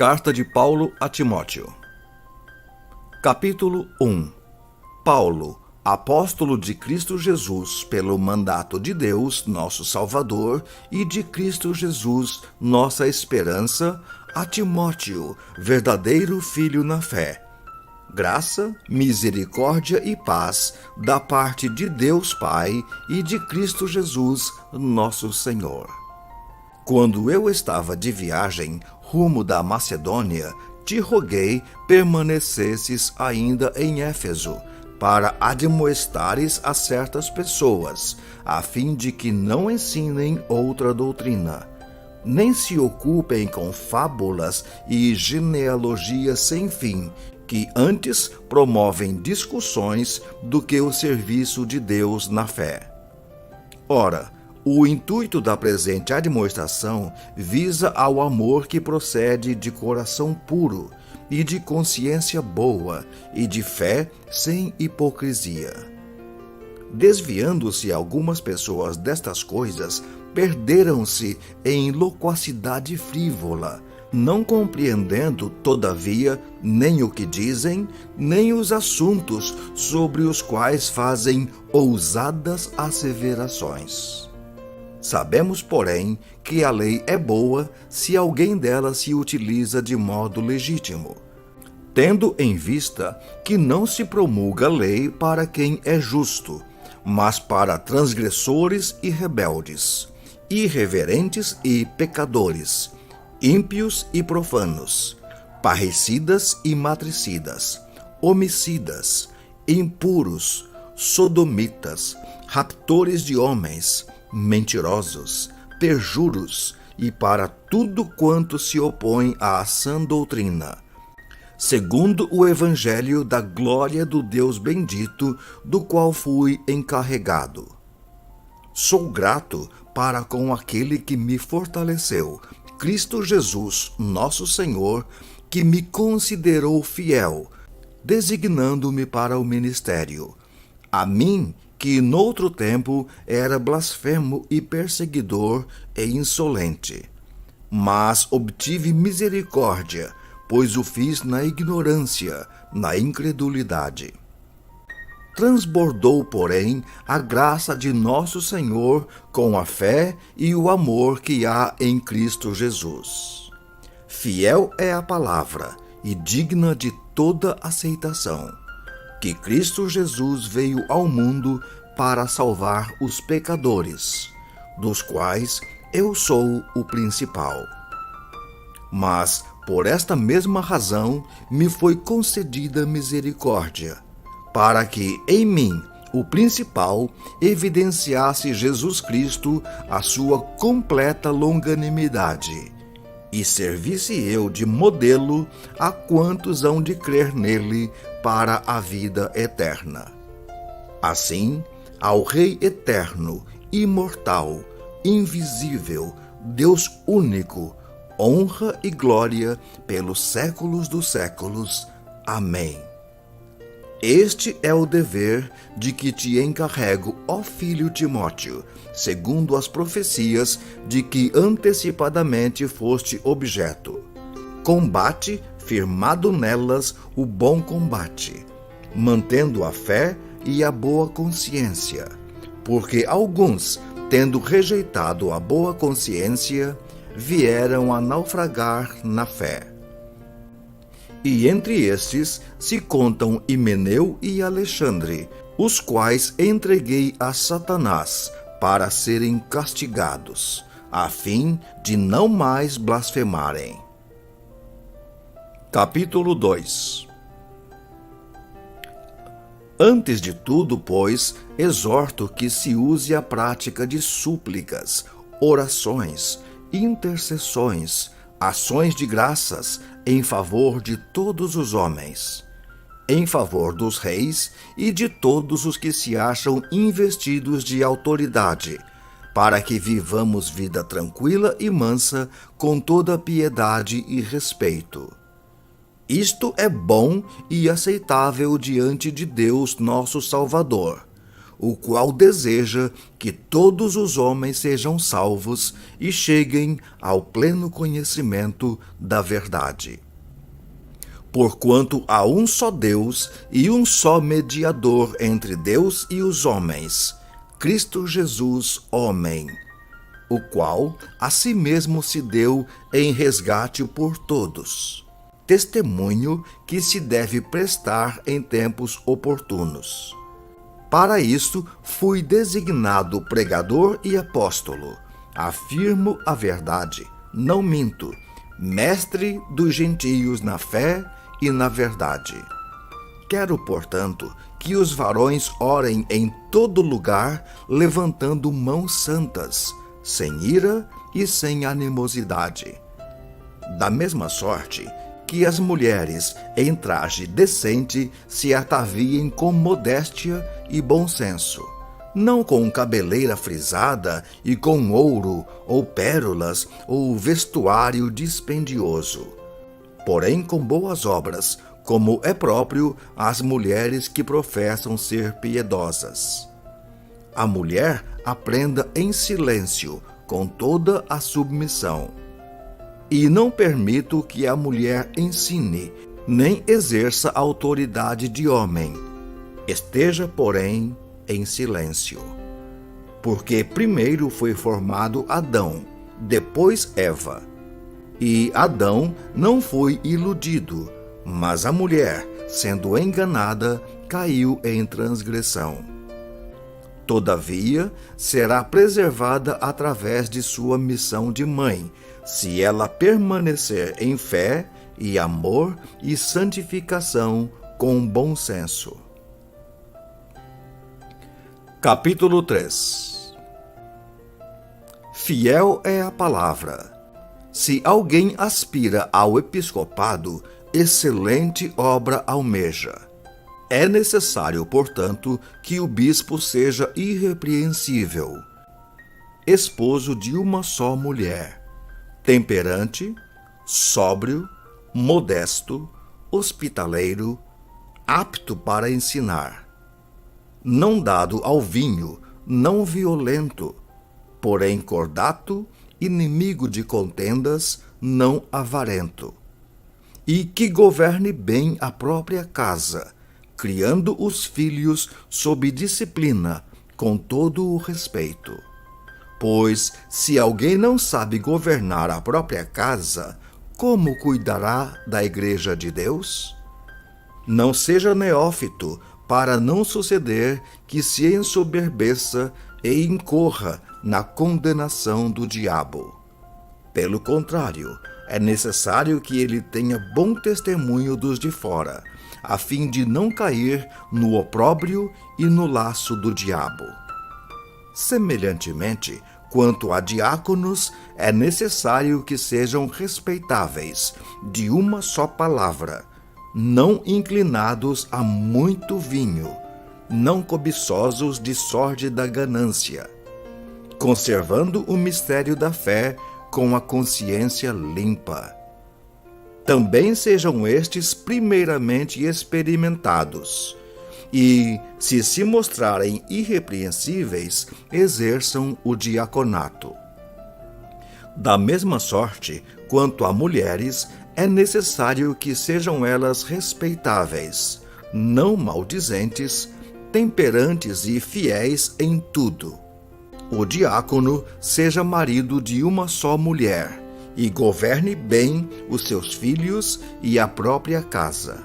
Carta de Paulo a Timóteo. Capítulo 1. Paulo, apóstolo de Cristo Jesus, pelo mandato de Deus, nosso Salvador, e de Cristo Jesus, nossa esperança, a Timóteo, verdadeiro filho na fé. Graça, misericórdia e paz da parte de Deus Pai e de Cristo Jesus, nosso Senhor. Quando eu estava de viagem rumo da Macedônia, te roguei permanecesses ainda em Éfeso, para admoestares a certas pessoas, a fim de que não ensinem outra doutrina, nem se ocupem com fábulas e genealogias sem fim, que antes promovem discussões do que o serviço de Deus na fé. Ora, o intuito da presente admoestação visa ao amor que procede de coração puro e de consciência boa e de fé sem hipocrisia. Desviando-se algumas pessoas destas coisas, perderam-se em loquacidade frívola, não compreendendo, todavia, nem o que dizem, nem os assuntos sobre os quais fazem ousadas asseverações. Sabemos, porém, que a lei é boa se alguém dela se utiliza de modo legítimo, tendo em vista que não se promulga lei para quem é justo, mas para transgressores e rebeldes, irreverentes e pecadores, ímpios e profanos, parricidas e matricidas, homicidas, impuros, sodomitas, raptores de homens, mentirosos, perjuros e para tudo quanto se opõe à sã doutrina, segundo o evangelho da glória do Deus bendito, do qual fui encarregado. Sou grato para com aquele que me fortaleceu, Cristo Jesus, nosso Senhor, que me considerou fiel, designando-me para o ministério. A mim, que noutro tempo era blasfemo e perseguidor e insolente. Mas obtive misericórdia, pois o fiz na ignorância, na incredulidade. Transbordou, porém, a graça de nosso Senhor com a fé e o amor que há em Cristo Jesus. Fiel é a palavra e digna de toda aceitação, que Cristo Jesus veio ao mundo para salvar os pecadores, dos quais eu sou o principal. Mas, por esta mesma razão, me foi concedida misericórdia, para que em mim, o principal, evidenciasse Jesus Cristo a sua completa longanimidade, e servisse eu de modelo a quantos hão de crer nele para a vida eterna. Assim, ao Rei eterno, imortal, invisível, Deus único, honra e glória pelos séculos dos séculos. Amém. Este é o dever de que te encarrego, ó filho Timóteo, segundo as profecias de que antecipadamente foste objeto. Combate, firmado nelas, o bom combate, mantendo a fé e a boa consciência, porque alguns, tendo rejeitado a boa consciência, vieram a naufragar na fé. E entre estes se contam Himeneu e Alexandre, os quais entreguei a Satanás para serem castigados, a fim de não mais blasfemarem. Capítulo 2. Antes de tudo, pois, exorto que se use a prática de súplicas, orações, intercessões, ações de graças em favor de todos os homens, em favor dos reis e de todos os que se acham investidos de autoridade, para que vivamos vida tranquila e mansa, com toda piedade e respeito. Isto é bom e aceitável diante de Deus nosso Salvador, o qual deseja que todos os homens sejam salvos e cheguem ao pleno conhecimento da verdade. Porquanto há um só Deus e um só mediador entre Deus e os homens, Cristo Jesus, homem, o qual a si mesmo se deu em resgate por todos. Testemunho que se deve prestar em tempos oportunos. Para isso fui designado pregador e apóstolo. Afirmo a verdade, não minto, mestre dos gentios na fé e na verdade. Quero, portanto, que os varões orem em todo lugar, levantando mãos santas, sem ira e sem animosidade. Da mesma sorte, que as mulheres, em traje decente, se ataviem com modéstia e bom senso, não com cabeleira frisada e com ouro ou pérolas ou vestuário dispendioso, porém com boas obras, como é próprio às mulheres que professam ser piedosas. A mulher aprenda em silêncio, com toda a submissão. E não permito que a mulher ensine, nem exerça autoridade de homem. Esteja, porém, em silêncio. Porque primeiro foi formado Adão, depois Eva. E Adão não foi iludido, mas a mulher, sendo enganada, caiu em transgressão. Todavia, será preservada através de sua missão de mãe, se ela permanecer em fé e amor e santificação com bom senso. Capítulo 3. Fiel é a palavra. Se alguém aspira ao episcopado, excelente obra almeja. É necessário, portanto, que o bispo seja irrepreensível, esposo de uma só mulher, temperante, sóbrio, modesto, hospitaleiro, apto para ensinar, não dado ao vinho, não violento, porém cordato, inimigo de contendas, não avarento, e que governe bem a própria casa, criando os filhos sob disciplina, com todo o respeito. Pois, se alguém não sabe governar a própria casa, como cuidará da igreja de Deus? Não seja neófito, para não suceder que se ensoberbeça e incorra na condenação do diabo. Pelo contrário, é necessário que ele tenha bom testemunho dos de fora, a fim de não cair no opróbrio e no laço do diabo. Semelhantemente, quanto a diáconos, é necessário que sejam respeitáveis, de uma só palavra, não inclinados a muito vinho, não cobiçosos de sórdida ganância, conservando o mistério da fé com a consciência limpa. Também sejam estes primeiramente experimentados, e, se mostrarem irrepreensíveis, exerçam o diaconato. Da mesma sorte, quanto a mulheres, é necessário que sejam elas respeitáveis, não maldizentes, temperantes e fiéis em tudo. O diácono seja marido de uma só mulher, e governe bem os seus filhos e a própria casa.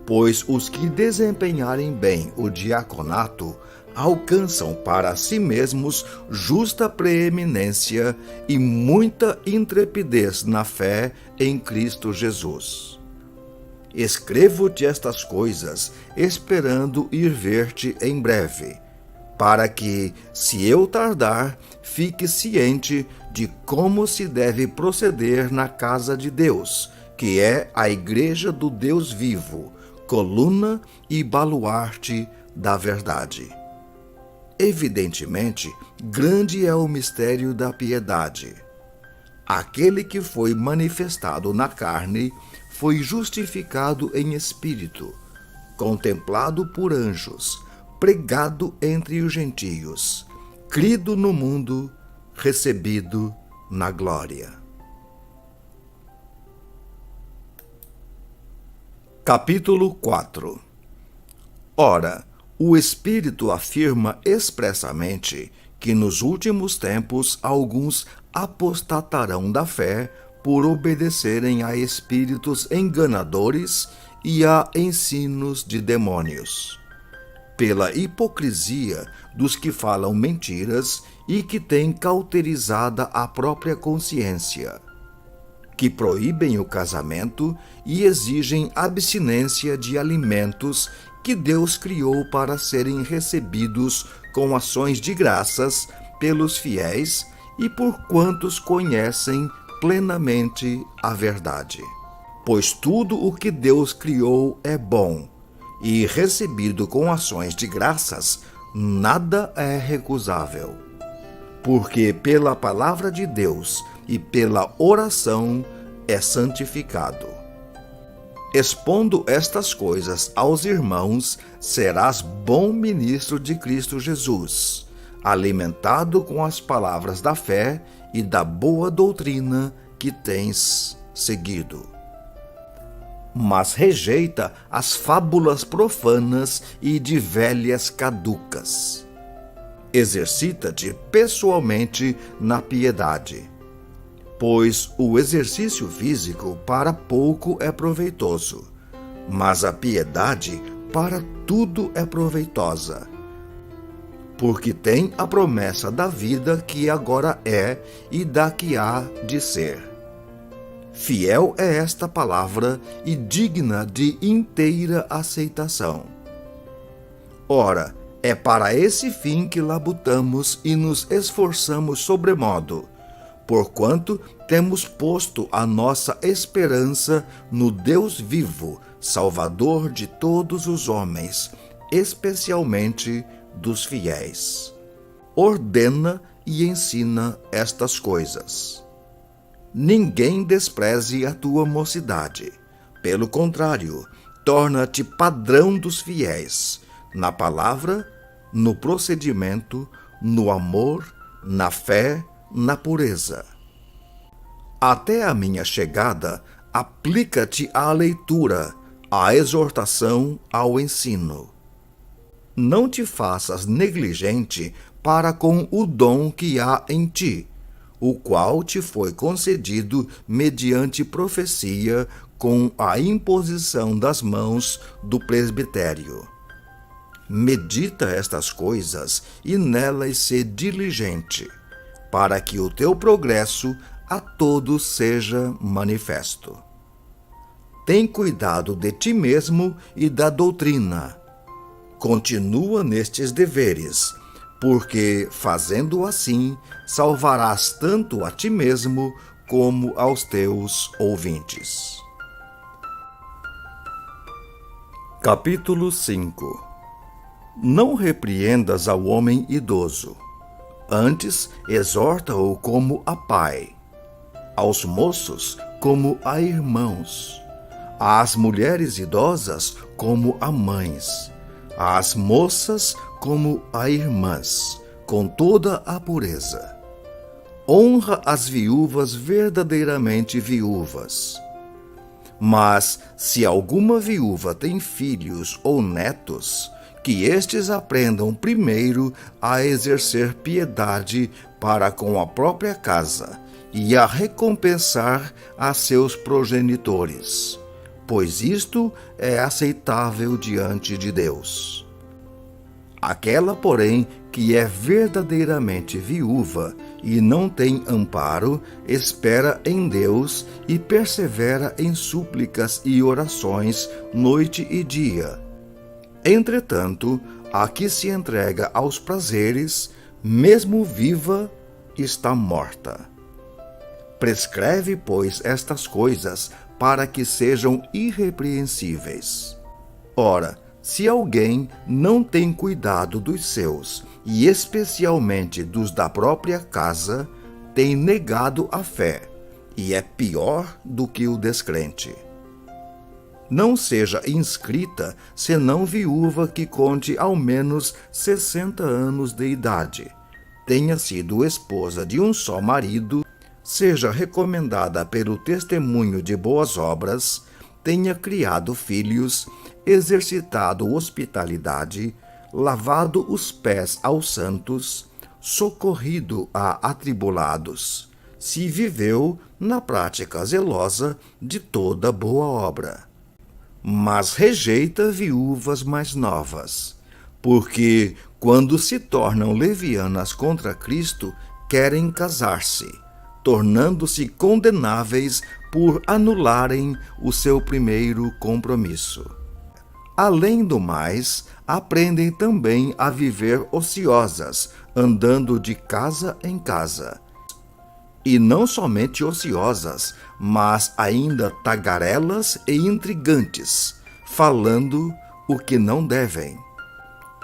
Pois os que desempenharem bem o diaconato alcançam para si mesmos justa preeminência e muita intrepidez na fé em Cristo Jesus. Escrevo-te estas coisas, esperando ir ver-te em breve, para que, se eu tardar, fique ciente de como se deve proceder na casa de Deus, que é a igreja do Deus vivo, coluna e baluarte da verdade. Evidentemente, grande é o mistério da piedade. Aquele que foi manifestado na carne foi justificado em espírito, contemplado por anjos, pregado entre os gentios, crido no mundo, recebido na glória. Capítulo 4. Ora, o Espírito afirma expressamente que nos últimos tempos alguns apostatarão da fé por obedecerem a espíritos enganadores e a ensinos de demônios, pela hipocrisia dos que falam mentiras e que têm cauterizada a própria consciência, que proíbem o casamento e exigem abstinência de alimentos que Deus criou para serem recebidos com ações de graças pelos fiéis e por quantos conhecem plenamente a verdade. Pois tudo o que Deus criou é bom, e recebido com ações de graças, nada é recusável. Porque pela palavra de Deus e pela oração é santificado. Expondo estas coisas aos irmãos, serás bom ministro de Cristo Jesus, alimentado com as palavras da fé e da boa doutrina que tens seguido. Mas rejeita as fábulas profanas e de velhas caducas. Exercita-te pessoalmente na piedade, pois o exercício físico para pouco é proveitoso, mas a piedade para tudo é proveitosa, porque tem a promessa da vida que agora é e da que há de ser. Fiel é esta palavra e digna de inteira aceitação. Ora, é para esse fim que labutamos e nos esforçamos sobremodo, porquanto temos posto a nossa esperança no Deus vivo, Salvador de todos os homens, especialmente dos fiéis. Ordena e ensina estas coisas. Ninguém despreze a tua mocidade. Pelo contrário, torna-te padrão dos fiéis, na palavra, no procedimento, no amor, na fé, na pureza. Até a minha chegada, aplica-te à leitura, à exortação, ao ensino. Não te faças negligente para com o dom que há em ti, o qual te foi concedido mediante profecia com a imposição das mãos do presbitério. Medita estas coisas e nelas sê diligente, para que o teu progresso a todos seja manifesto. Tem cuidado de ti mesmo e da doutrina. Continua nestes deveres, porque, fazendo assim, salvarás tanto a ti mesmo como aos teus ouvintes. Capítulo 5. Não repreendas ao homem idoso, antes exorta-o como a pai, aos moços como a irmãos, às mulheres idosas como a mães, às moças como a irmãs, com toda a pureza. Honra as viúvas verdadeiramente viúvas. Mas, se alguma viúva tem filhos ou netos, que estes aprendam primeiro a exercer piedade para com a própria casa e a recompensar a seus progenitores, pois isto é aceitável diante de Deus. Aquela, porém, que é verdadeiramente viúva e não tem amparo, espera em Deus e persevera em súplicas e orações noite e dia. Entretanto, a que se entrega aos prazeres, mesmo viva, está morta. Prescreve, pois, estas coisas para que sejam irrepreensíveis. Ora, se alguém não tem cuidado dos seus, e especialmente dos da própria casa, tem negado a fé, e é pior do que o descrente. não seja inscrita senão viúva que conte ao menos 60 anos de idade, tenha sido esposa de um só marido, seja recomendada pelo testemunho de boas obras, tenha criado filhos, exercitado hospitalidade, lavado os pés aos santos, socorrido a atribulados, se viveu na prática zelosa de toda boa obra. Mas rejeita viúvas mais novas, porque, quando se tornam levianas contra Cristo, querem casar-se, tornando-se condenáveis por anularem o seu primeiro compromisso. Além do mais, aprendem também a viver ociosas, andando de casa em casa. E não somente ociosas, mas ainda tagarelas e intrigantes, falando o que não devem.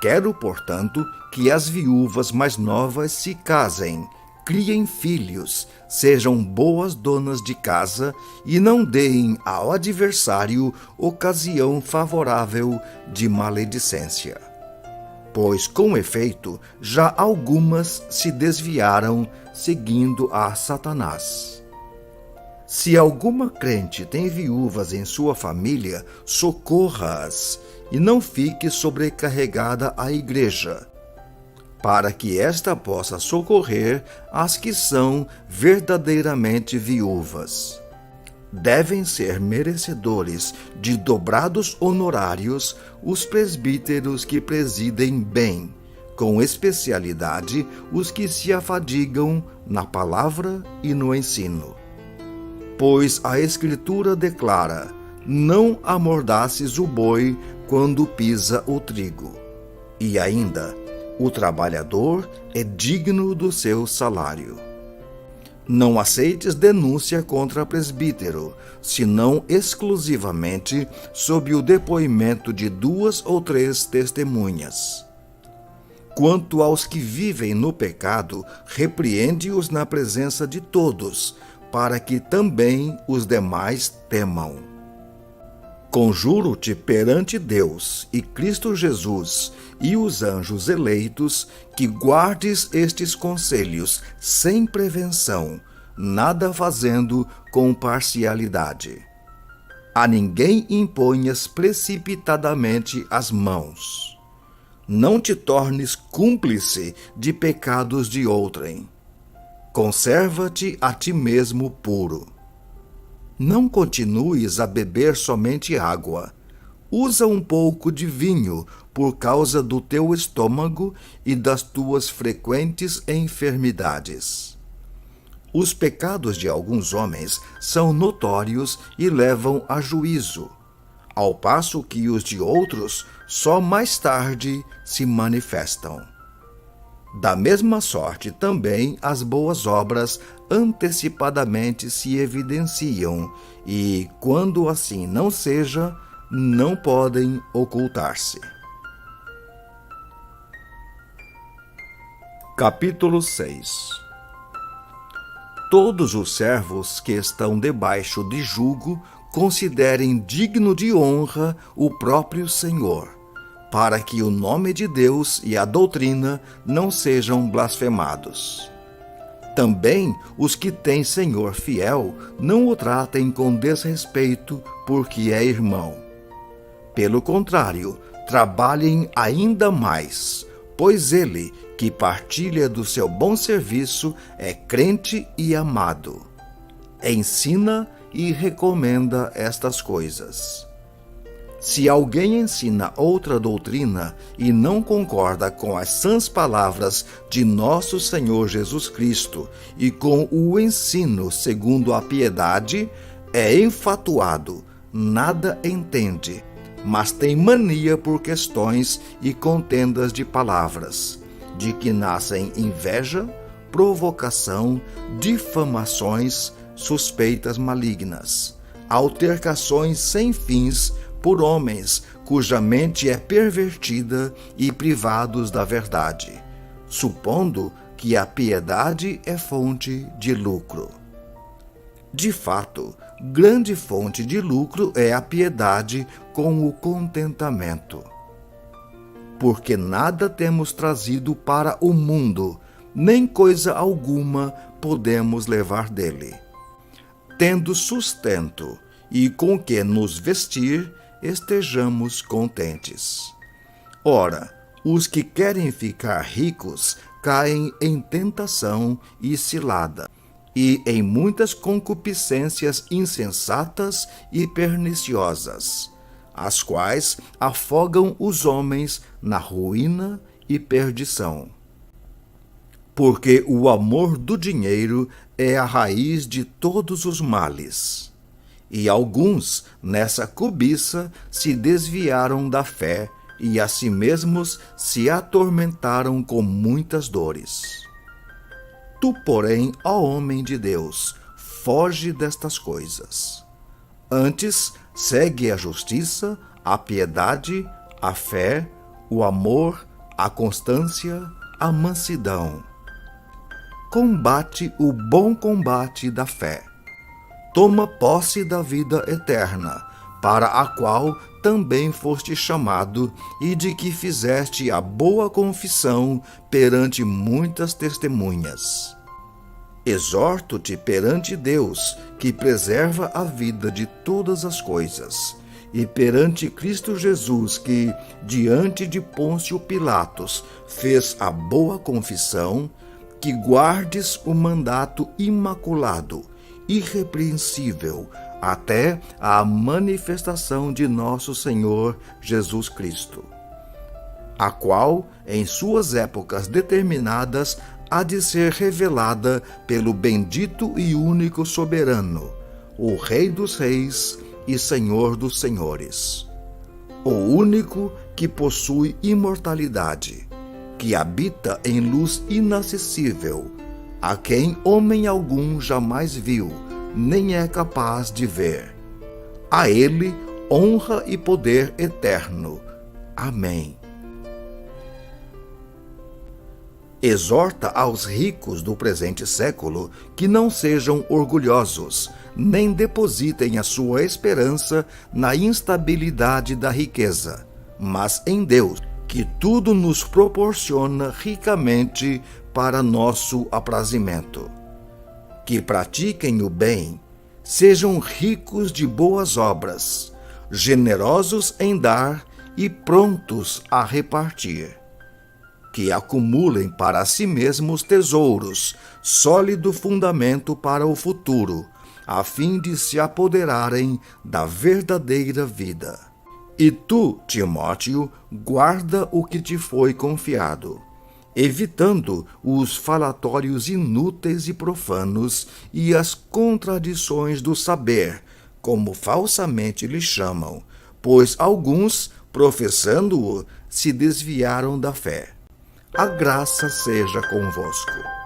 Quero, portanto, que as viúvas mais novas se casem, criem filhos, sejam boas donas de casa e não deem ao adversário ocasião favorável de maledicência. Pois, com efeito, já algumas se desviaram seguindo a Satanás. Se alguma crente tem viúvas em sua família, socorra-as e não fique sobrecarregada a igreja, para que esta possa socorrer as que são verdadeiramente viúvas. Devem ser merecedores de dobrados honorários os presbíteros que presidem bem, com especialidade os que se afadigam na palavra e no ensino. Pois a Escritura declara: não amordaces o boi quando pisa o trigo. E ainda, o trabalhador é digno do seu salário. Não aceites denúncia contra presbítero, senão exclusivamente sob o depoimento de 2 ou 3 testemunhas. Quanto aos que vivem no pecado, repreende-os na presença de todos, para que também os demais temam. Conjuro-te perante Deus e Cristo Jesus e os anjos eleitos que guardes estes conselhos sem prevenção, nada fazendo com parcialidade. A ninguém imponhas precipitadamente as mãos. Não te tornes cúmplice de pecados de outrem. Conserva-te a ti mesmo puro. Não continues a beber somente água. Usa um pouco de vinho por causa do teu estômago e das tuas frequentes enfermidades. Os pecados de alguns homens são notórios e levam a juízo, ao passo que os de outros só mais tarde se manifestam. Da mesma sorte também as boas obras antecipadamente se evidenciam e, quando assim não seja, não podem ocultar-se. Capítulo 6. Todos os servos que estão debaixo de jugo considerem digno de honra o próprio Senhor, para que o nome de Deus e a doutrina não sejam blasfemados. Também os que têm senhor fiel não o tratem com desrespeito porque é irmão. Pelo contrário, trabalhem ainda mais, pois ele, que partilha do seu bom serviço, é crente e amado. Ensina e recomenda estas coisas. Se alguém ensina outra doutrina e não concorda com as sãs palavras de nosso Senhor Jesus Cristo e com o ensino segundo a piedade, é enfatuado, nada entende, mas tem mania por questões e contendas de palavras, de que nascem inveja, provocação, difamações, suspeitas malignas, altercações sem fins por homens cuja mente é pervertida e privados da verdade, supondo que a piedade é fonte de lucro. De fato, grande fonte de lucro é a piedade com o contentamento. Porque nada temos trazido para o mundo, nem coisa alguma podemos levar dele. Tendo sustento e com que nos vestir, estejamos contentes. Ora, os que querem ficar ricos caem em tentação e cilada, e em muitas concupiscências insensatas e perniciosas, as quais afogam os homens na ruína e perdição. Porque o amor do dinheiro é a raiz de todos os males. E alguns, nessa cobiça, se desviaram da fé e a si mesmos se atormentaram com muitas dores. Tu, porém, ó homem de Deus, foge destas coisas. Antes, segue a justiça, a piedade, a fé, o amor, a constância, a mansidão. Combate o bom combate da fé. Toma posse da vida eterna, para a qual também foste chamado e de que fizeste a boa confissão perante muitas testemunhas. Exorto-te perante Deus, que preserva a vida de todas as coisas, e perante Cristo Jesus, que, diante de Pôncio Pilatos, fez a boa confissão, que guardes o mandato imaculado, irrepreensível, até a manifestação de nosso Senhor Jesus Cristo, a qual, em suas épocas determinadas, há de ser revelada pelo bendito e único soberano, o Rei dos Reis e Senhor dos Senhores, o único que possui imortalidade, que habita em luz inacessível, a quem homem algum jamais viu, nem é capaz de ver. A ele honra e poder eterno. Amém. Exorta aos ricos do presente século que não sejam orgulhosos, nem depositem a sua esperança na instabilidade da riqueza, mas em Deus, que tudo nos proporciona ricamente para nosso aprazimento. Que pratiquem o bem, sejam ricos de boas obras, generosos em dar e prontos a repartir. Que acumulem para si mesmos tesouros, sólido fundamento para o futuro, a fim de se apoderarem da verdadeira vida. E tu, Timóteo, guarda o que te foi confiado, evitando os falatórios inúteis e profanos e as contradições do saber, como falsamente lhe chamam, pois alguns, professando-o, se desviaram da fé. A graça seja convosco.